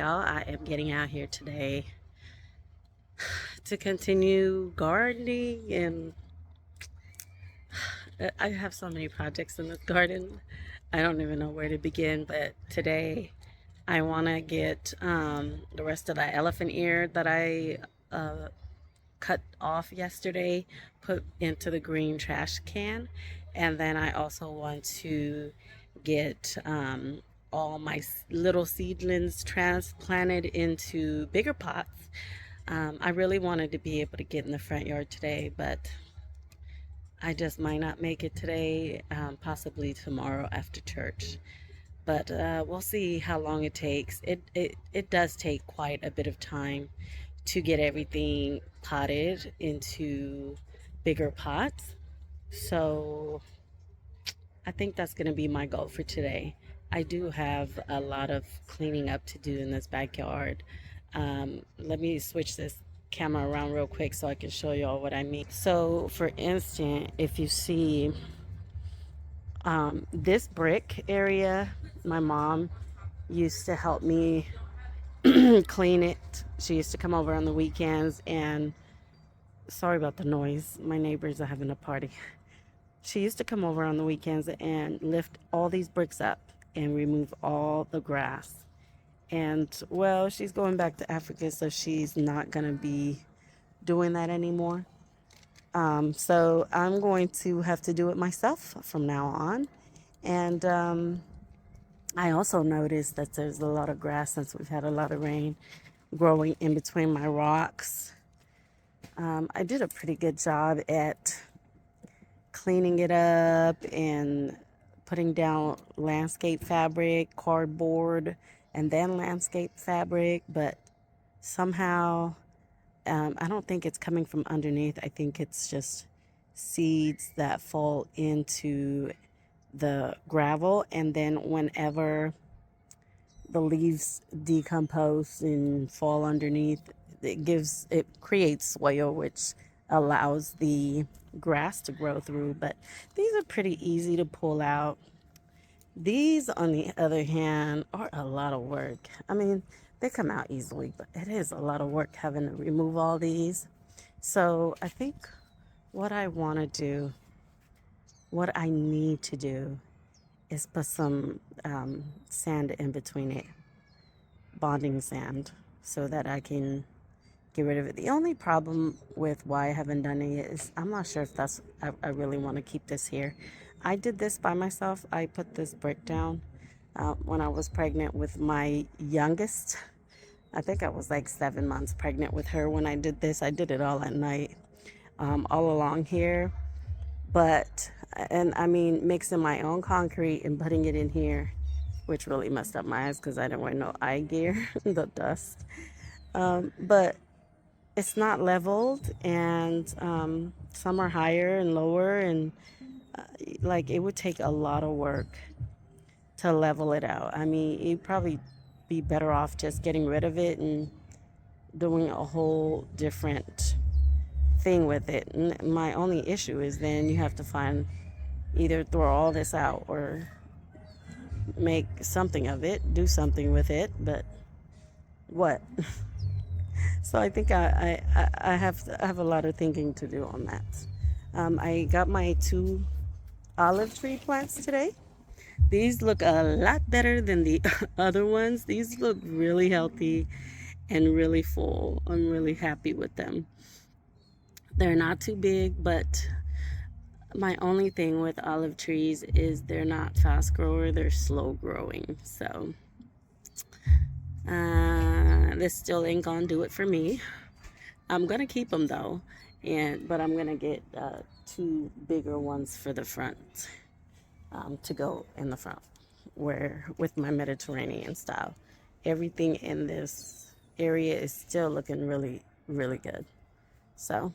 y'all. I am getting out here today to continue gardening, and I have so many projects in this garden. I don't even know where to begin, but today I want to get the rest of the elephant ear that I cut off yesterday put into the green trash can. And then I also want to get all my little seedlings transplanted into bigger pots. I really wanted to be able to get in the front yard today, but I just might not make it today, possibly tomorrow after church. But we'll see how long it takes. It does take quite a bit of time to get everything potted into bigger pots. So I think that's going to be my goal for today. I do have a lot of cleaning up to do in this backyard. Let me switch this camera around real quick so I can show you all what I mean. So for instance, if you see this brick area, my mom used to help me clean it. She used to come over on the weekends, and sorry about the noise. My neighbors are having a party. She used to come over on the weekends and lift all these bricks up and remove all the grass. And well, she's going back to Africa, so she's not going to be doing that anymore. So I'm going to have to do it myself from now on. And I also noticed that there's a lot of grass since we've had a lot of rain growing in between my rocks. I did a pretty good job at cleaning it up and putting down landscape fabric, cardboard, and then landscape fabric, but somehow I don't think it's coming from underneath. I think it's just seeds that fall into the gravel, and then whenever the leaves decompose and fall underneath, it creates soil, which allows the grass to grow through. But these are pretty easy to pull out. These, on the other hand, are a lot of work. I mean, they come out easily, but it is a lot of work having to remove all these. So I think what I want to do, what I need to do, is put some sand in between it, bonding sand, so that I can get rid of it. The only problem with why I haven't done it is I'm not sure if I really want to keep this here. I did this by myself. I put this brick down when I was pregnant with my youngest. I think I was like 7 months pregnant with her when I did this. I did it all at night, all along here. And I mean, mixing my own concrete and putting it in here, which really messed up my eyes because I didn't wear no eye gear, the dust. But it's not leveled, and some are higher and lower, and like it would take a lot of work to level it out. I mean, you'd probably be better off just getting rid of it and doing a whole different thing with it. And my only issue is then you have to find either throw all this out or make something of it, do something with it, but what? So I think I have a lot of thinking to do on that. I got my 2 olive tree plants today. These look a lot better than the other ones. These look really healthy and really full. I'm really happy with them. They're not too big, but my only thing with olive trees is they're not fast grower, they're slow growing. So this still ain't gonna do it for me. I'm gonna keep them though, but I'm gonna get 2 bigger ones for the front, to go in the front, where with my Mediterranean style. Everything in this area is still looking really, really good. So,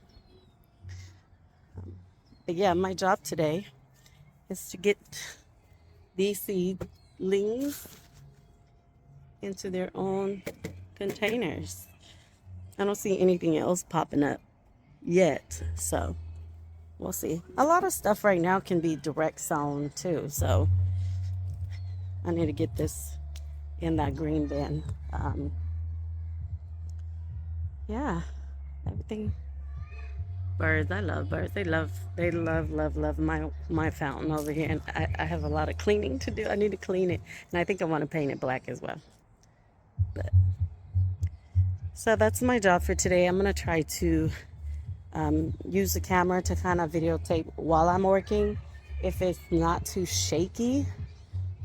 but yeah, my job today is to get these seedlings into their own containers. I don't see anything else popping up yet, so we'll see. A lot of stuff right now can be direct sown too, so I need to get this in that green bin. Yeah, everything. Birds, I love birds. They love my fountain over here. And I have a lot of cleaning to do. I need to clean it. And I think I want to paint it black as well. But so that's my job for today. I'm going to try to use the camera to kind of videotape while I'm working. If it's not too shaky,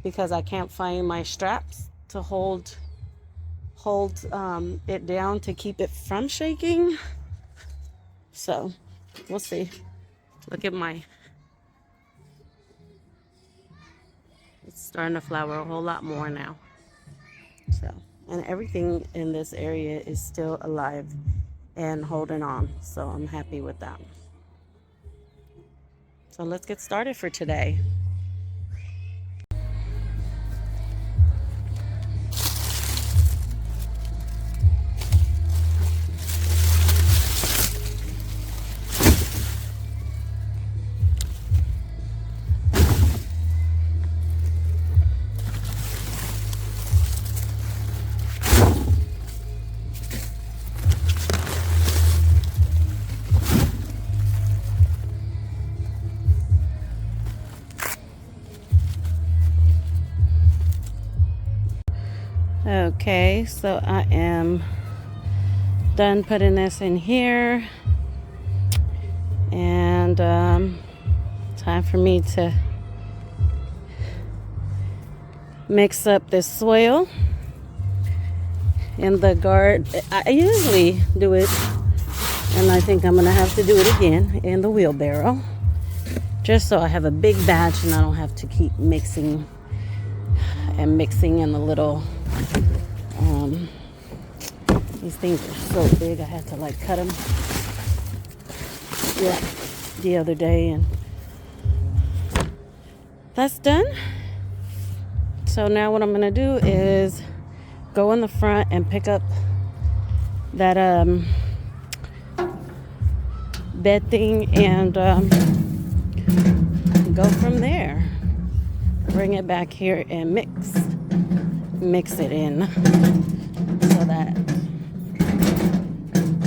because I can't find my straps to hold it down to keep it from shaking. So we'll see. Look at it's starting to flower a whole lot more now. So, and everything in this area is still alive and holding on. So I'm happy with that. So let's get started for today. Okay, so I am done putting this in here, and time for me to mix up this soil in the garden. I usually do it, and I think I'm gonna have to do it again in the wheelbarrow, just so I have a big batch and I don't have to keep mixing in the little these things are so big I had to like cut them the other day, and that's done. So now what I'm gonna do is go in the front and pick up that bed thing and go from there. Bring it back here and mix it in so that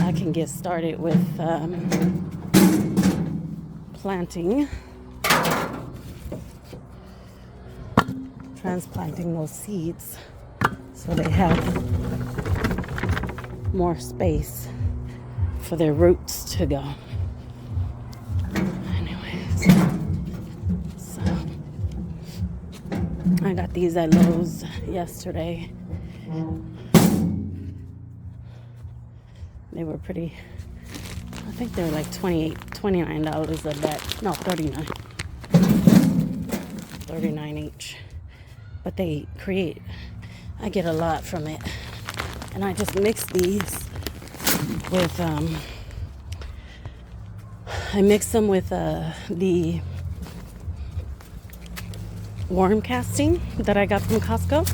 I can get started with transplanting those seeds so they have more space for their roots to go. Anyways, so I got these at Lowe's yesterday. They were pretty, I think they were like $29 a bet. No, 39. 39 each. But I get a lot from it. And I just mix these with, I mix them with the worm casting that I got from Costco.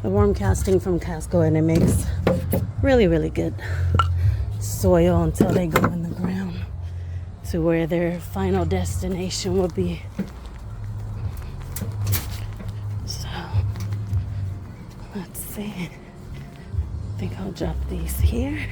The worm casting from Costco, and it makes really good soil until they go in the ground to where their final destination will be. So let's see. I think I'll drop these here.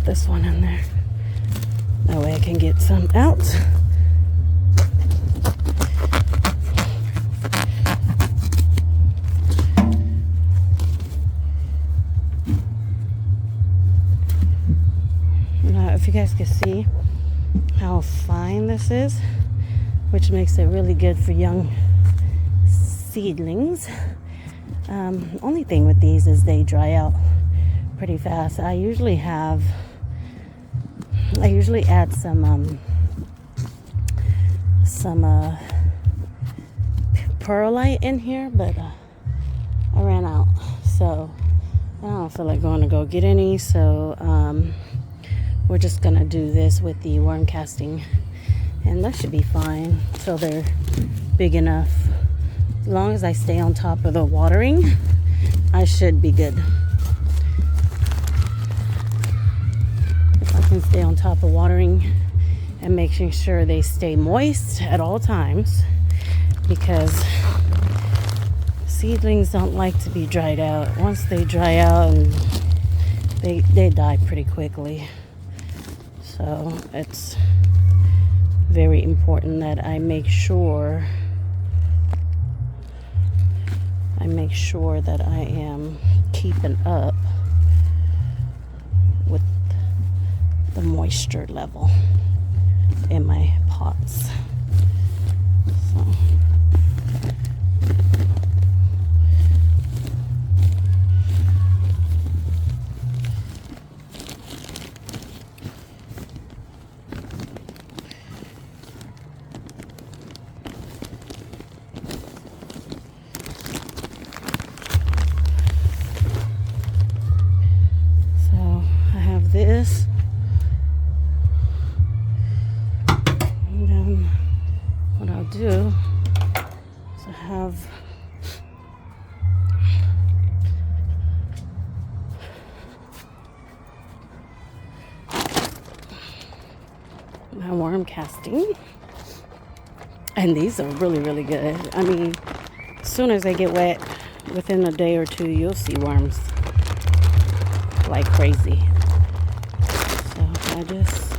This one in there. That way I can get some out. Now, if you guys can see how fine this is, which makes it really good for young seedlings. Only thing with these is they dry out pretty fast. I usually add some perlite in here, but I ran out, so I don't feel like going to go get any. So we're just gonna do this with the worm casting, and that should be fine till they're big enough. As long as I stay on top of the watering, I should be good. If I can stay on top of watering and making sure they stay moist at all times, because seedlings don't like to be dried out. Once they dry out, and they die pretty quickly. So it's very important that I make sure that I am keeping up with the moisture level in my pots. So this, and then what I'll do is I have my worm casting, and these are really good. I mean, as soon as they get wet, within a day or two, you'll see worms like crazy. I just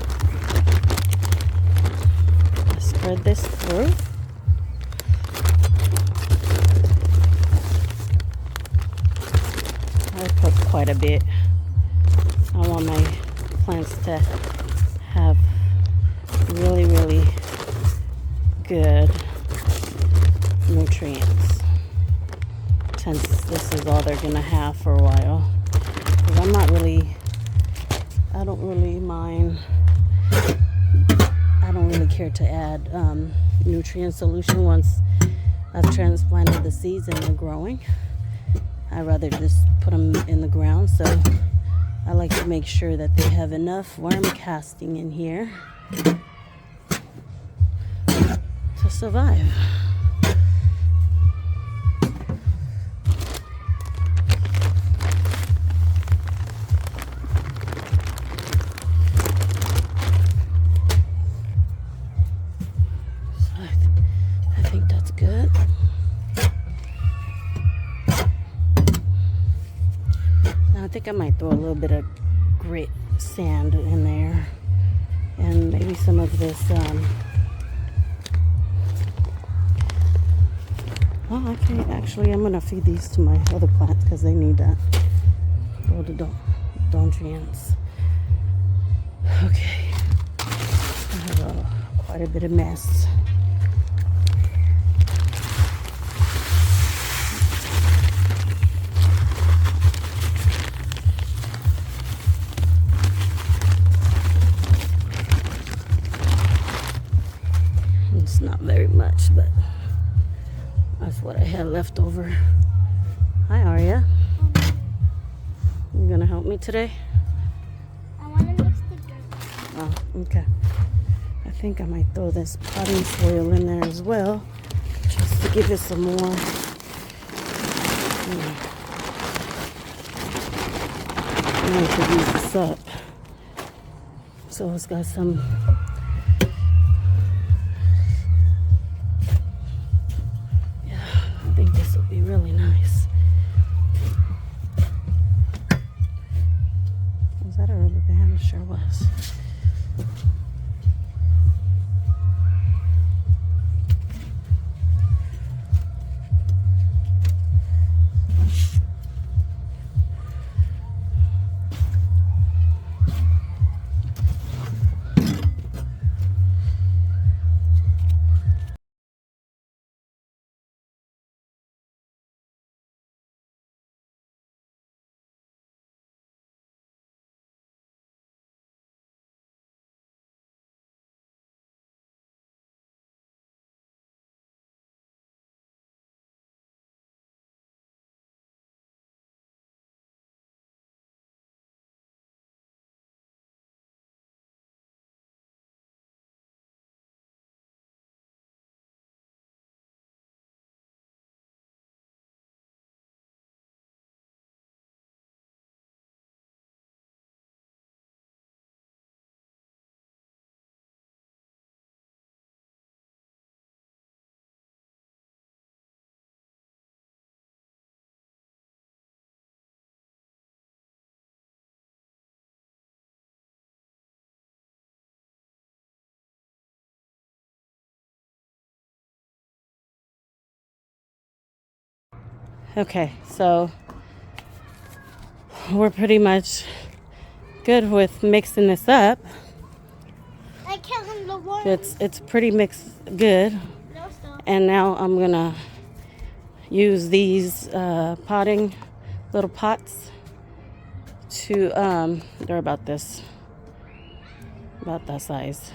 spread this through. I put quite a bit. I want my plants to have really good nutrients, since this is all they're gonna have for a while. Because I don't really mind. I don't really care to add nutrient solution once I've transplanted the seeds and they're growing. I'd rather just put them in the ground. So I like to make sure that they have enough worm casting in here to survive. Good. Now I think I might throw a little bit of grit sand in there, and maybe some of this well, I can't actually. I'm gonna feed these to my other plants because they need that. Rhododendrons. Okay, I have quite a bit of mess. It's not very much, but that's what I had left over. Hi, Aria. You gonna help me today? I want to mix the dirt. Oh, okay. I think I might throw this potting soil in there as well, just to give it some more. I need to use this up. So it's got some. I think this will be really nice. Was that a rubber band? It sure was. Okay, so we're pretty much good with mixing this up. I can't the worms. It's pretty mixed good. No, stop. And now I'm gonna use these potting little pots to they're about that size.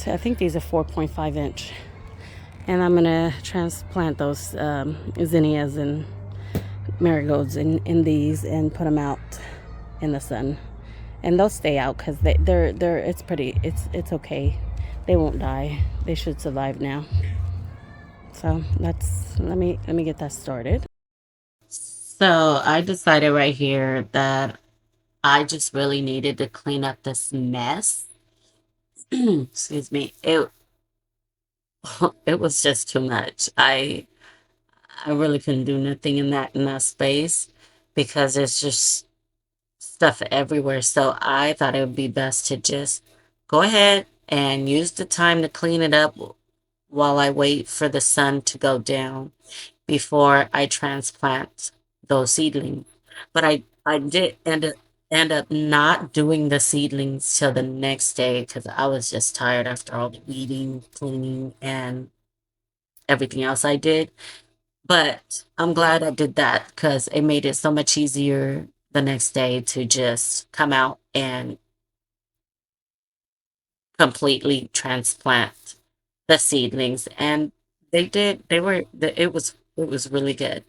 I think these are 4.5 inch. And I'm gonna transplant those zinnias and marigolds in these and put them out in the sun. And they'll stay out because they're it's okay. They won't die. They should survive now. So let me get that started. So I decided right here that I just really needed to clean up this mess. Excuse me. It was just too much. I really couldn't do nothing in that space because there's just stuff everywhere. So I thought it would be best to just go ahead and use the time to clean it up while I wait for the sun to go down before I transplant those seedlings. But I did end up not doing the seedlings till the next day because I was just tired after all the weeding, cleaning, and everything else I did. But I'm glad I did that because it made it so much easier the next day to just come out and completely transplant the seedlings. And they did, it was really good.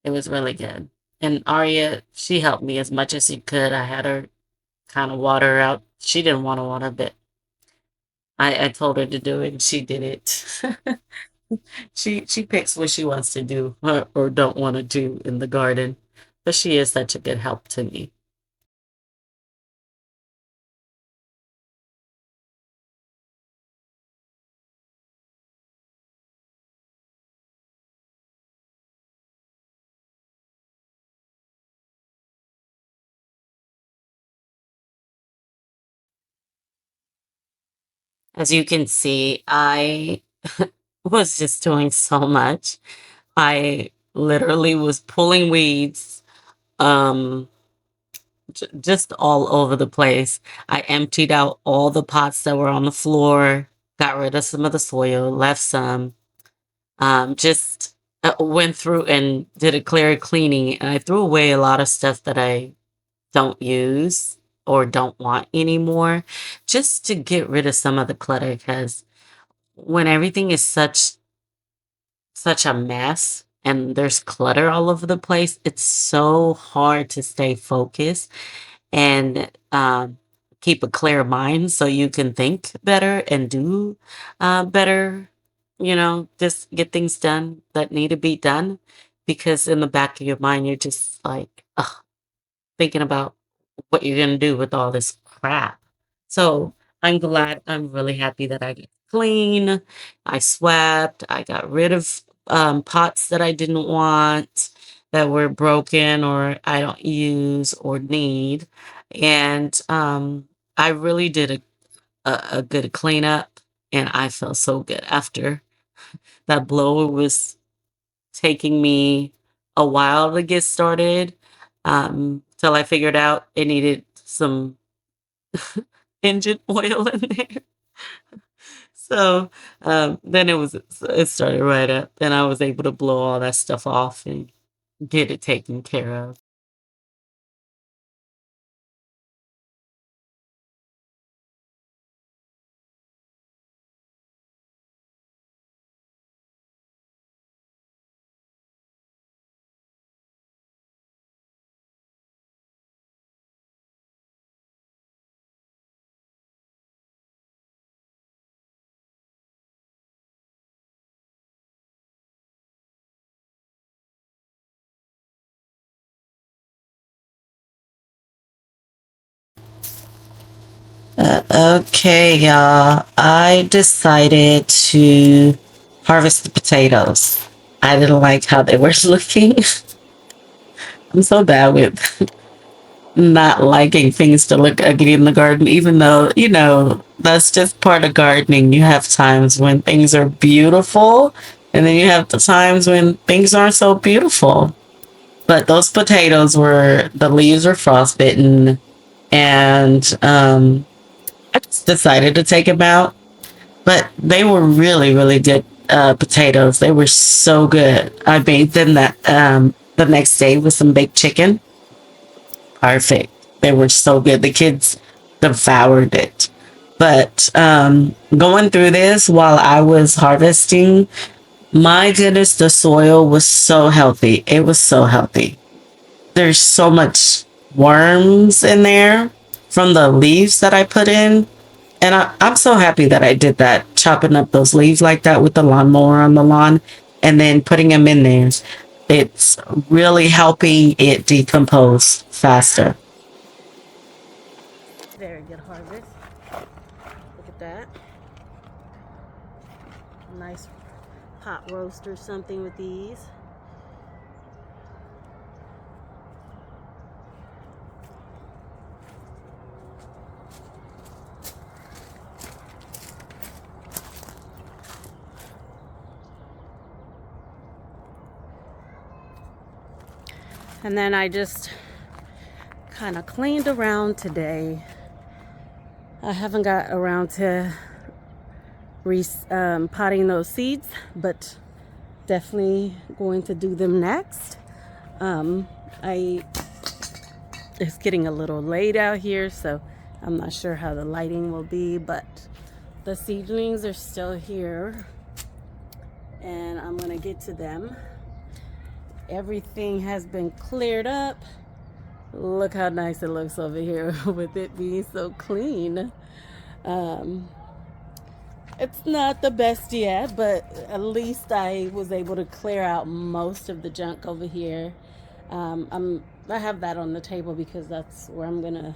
It was really good. And Arya, she helped me as much as she could. I had her kind of water out. She didn't want to water, but I told her to do it and she did it. She picks what she wants to do or don't want to do in the garden. But she is such a good help to me. As you can see, I was just doing so much. I literally was pulling weeds um just all over the place. I emptied out all the pots that were on the floor, got rid of some of the soil, left some. Just went through and did a clear cleaning, and I threw away a lot of stuff that I don't use or don't want anymore, just to get rid of some of the clutter. Because when everything is such a mess and there's clutter all over the place, it's so hard to stay focused and keep a clear mind so you can think better and do better, just get things done that need to be done. Because in the back of your mind, you're just like, ugh, thinking about what you're going to do with all this crap. So I'm really happy that I got clean. I swept. I got rid of pots that I didn't want, that were broken or I don't use or need. And I really did a good cleanup. And I felt so good after. That blower was taking me a while to get started, till I figured out it needed some engine oil in there. So then it started right up. Then I was able to blow all that stuff off and get it taken care of. Okay, y'all. I decided to harvest the potatoes. I didn't like how they were looking. I'm so bad with not liking things to look ugly in the garden, even though, that's just part of gardening. You have times when things are beautiful And then you have the times when things aren't so beautiful. But those potatoes were, the leaves were frostbitten. And I just decided to take them out. But they were really, really good potatoes. They were so good. I made them the next day with some baked chicken. Perfect. They were so good. The kids devoured it. But going through this while I was harvesting, my goodness, the soil was so healthy. It was so healthy. There's so much worms in there from the leaves that I put in. And I'm so happy that I did that, chopping up those leaves like that with the lawnmower on the lawn and then putting them in there. It's really helping it decompose faster. Very good harvest. Look at that. Nice pot roast or something with these. And then I just kind of cleaned around today. I haven't got around to potting those seeds, but definitely going to do them next. It's getting a little late out here, so I'm not sure how the lighting will be, but the seedlings are still here and I'm gonna get to them. Everything has been cleared up. Look how nice it looks over here with it being so clean. It's not the best yet, but at least I was able to clear out most of the junk over here. I have that on the table because that's where I'm gonna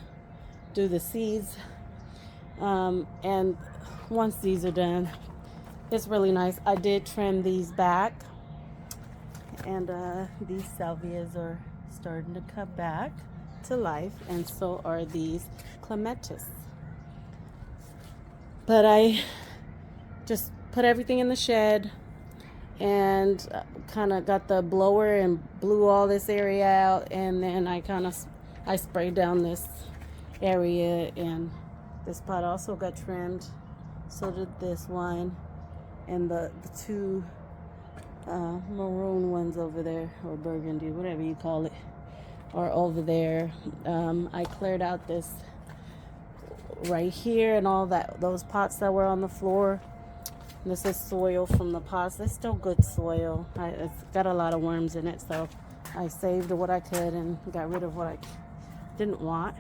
do the seeds. And once these are done, it's really nice. I did trim these back, and these salvias are starting to come back to life, and so are these clematis. But I just put everything in the shed and kind of got the blower and blew all this area out, and then I sprayed down this area, and this pot also got trimmed. So did this one, and the two maroon ones over there, or burgundy, whatever you call it, are over there. I cleared out this right here and all those pots that were on the floor. This is soil from the pots. It's still good soil. It's got a lot of worms in it, so I saved what I could and got rid of what I didn't want.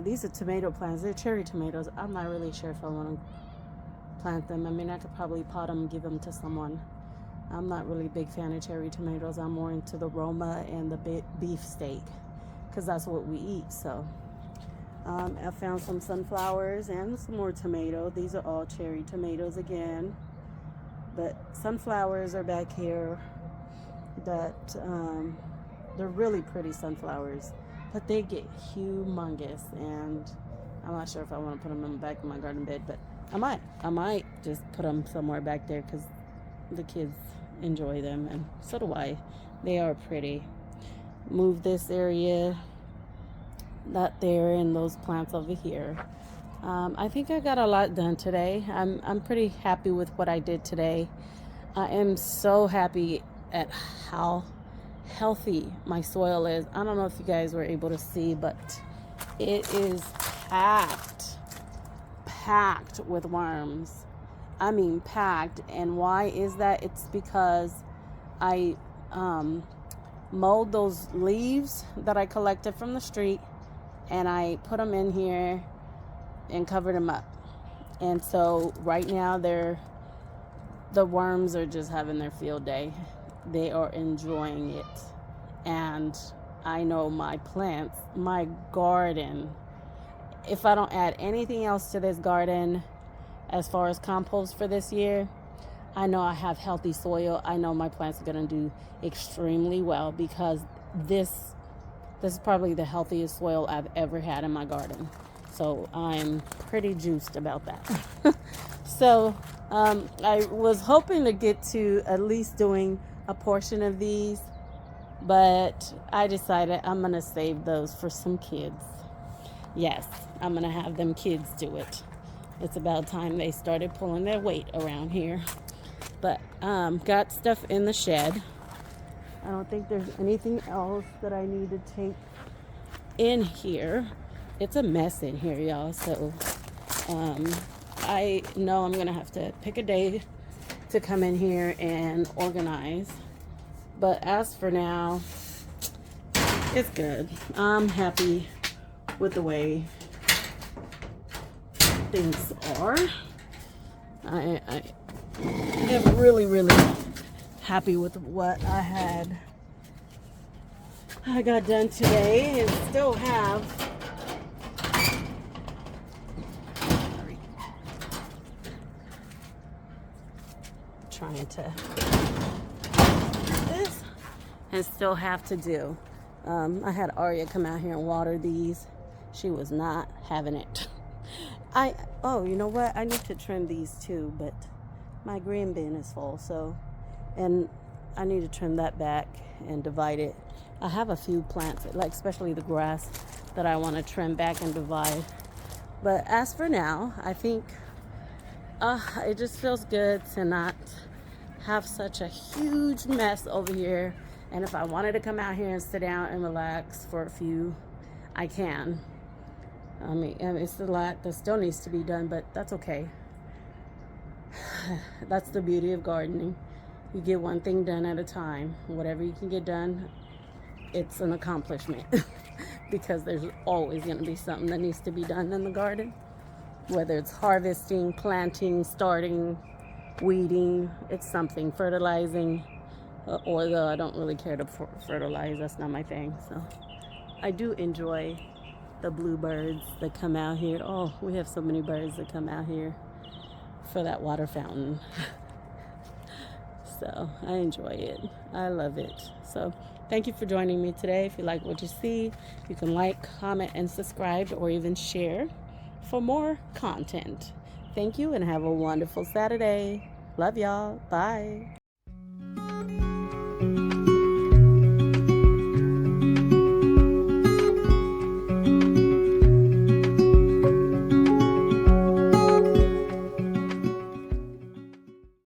These are tomato plants. They're cherry tomatoes. I'm not really sure if I want to plant them. I mean, I could probably pot them and give them to someone. I'm not really a big fan of cherry tomatoes. I'm more into the Roma and the beef steak because that's what we eat. So I found some sunflowers and some more tomato. These are all cherry tomatoes again, but sunflowers are back here that they're really pretty sunflowers, but they get humongous, and I'm not sure if I want to put them in the back of my garden bed, but I might just put them somewhere back there because the kids enjoy them, and so do I. They are pretty. Move this area, that there, and those plants over here. I think I got a lot done today. I'm pretty happy with what I did today. I am so happy at how healthy my soil is. I don't know if you guys were able to see, but it is packed with worms. I mean packed. And why is that? It's because I mowed those leaves that I collected from the street, and I put them in here and covered them up. And so right now the worms are just having their field day. They are enjoying it. And I know my plants, my garden, if I don't add anything else to this garden as far as compost for this year, I know I have healthy soil. I know my plants are going to do extremely well because this is probably the healthiest soil I've ever had in my garden. So I'm pretty juiced about that. So I was hoping to get to at least doing a portion of these, but I decided I'm going to save those for some kids. Yes, I'm going to have them kids do it. It's about time they started pulling their weight around here. But got stuff in the shed. I don't think there's anything else that I need to take in here. It's a mess in here, y'all. So I know I'm going to have to pick a day to come in here and organize. But as for now, it's good. I'm happy with the way things are. I am really happy with what I got done today, and still have trying to this and still have to do. I had Aria come out here and water these. She was not having it. Oh, you know what? I need to trim these too, but my green bin is full, so, and I need to trim that back and divide it. I have a few plants, like especially the grass, that I want to trim back and divide. But as for now, I think it just feels good to not have such a huge mess over here. And if I wanted to come out here and sit down and relax for a few, I can. I mean, it's a lot that still needs to be done, but that's okay. That's the beauty of gardening. You get one thing done at a time. Whatever you can get done, it's an accomplishment. Because there's always going to be something that needs to be done in the garden. Whether it's harvesting, planting, starting, weeding, it's something. Fertilizing, although I don't really care to fertilize. That's not my thing. So I do enjoy the bluebirds that come out here. Oh, we have so many birds that come out here for that water fountain. So I enjoy it. I love it. So thank you for joining me today. If you like what you see, you can like, comment, and subscribe, or even share for more content. Thank you and have a wonderful Saturday. Love y'all. Bye.